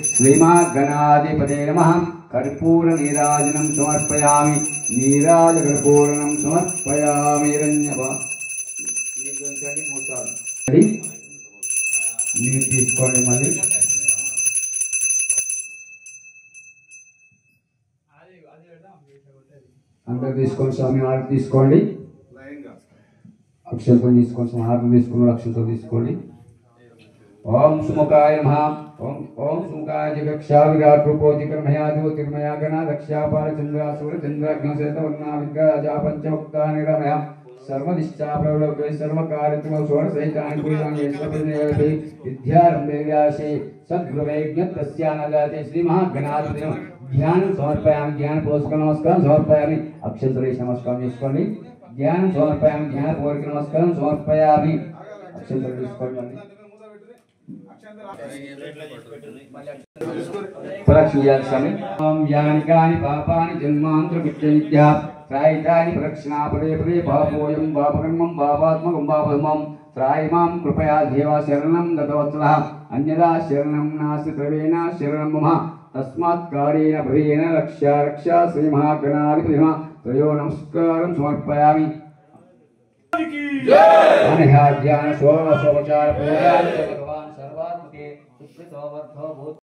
श्रीमद्गणाधिपते नमः। कर्पूर नीराजनं समर्पयामि। नीराज कर्पूरणं समर्पयामि। నీరు తీసుకోండి మళ్ళీ అందరు తీసుకోండి స్వామి హారతి తీసుకోండి అక్షంతం తీసుకోండి స్వామి హారతి తీసుకున్నాడు అక్షంతం తీసుకోండి ఓం సుముఖాయ నమః ఓం సుముఖాయ జగక్షా విరాట్ రూపో జికర్మయా జ్యోతిర్మయా గణ దక్షాపాల చంద్ర సూర్య చంద్రాగ్నిశేత వర్ణ విగ్రహ పంచముక్తా నిరమయ सर्वनिष्ठा प्रलोके सर्वकार्यक्रम सोरसैतानि पुराणि सर्वज्ञेयते विद्यारंभे व्यासे सद्गुरुवैज्ञतस्यानगाते श्री महागणाधिपते ध्यान समर्पयामि। ध्यान पोषक नमस्कारं समर्पयामि। अक्षंतरेश नमस्कारं చేసుకోండి ध्यान समर्पयामि। ध्यान पूर्वक नमस्कारं समर्पयामि। अक्षंतरेश తీసుకోండి प्रक्षियामि स्वामी। ओम यानि कानि पापानि जन्मांतर विद्या त्रायितानि प्रदक्षिणा पदे पदे पापोऽयं पापकर्मं पापात्मकं पापधर्मं त्रायिमां कृपया देवा शरणं गतवत्सलः अन्यदा शरणं नास्ति त्रवेण शरणं मम तस्मात् कालेन भवेन रक्षा रक्षा श्रीमहागणाधिपते नमः। त्रयो नमस्कारं समर्पयामि। अनह्या ध्यान सोमोपचार पूजा भगवान् सर्वात्मके सुकृतो वर्धो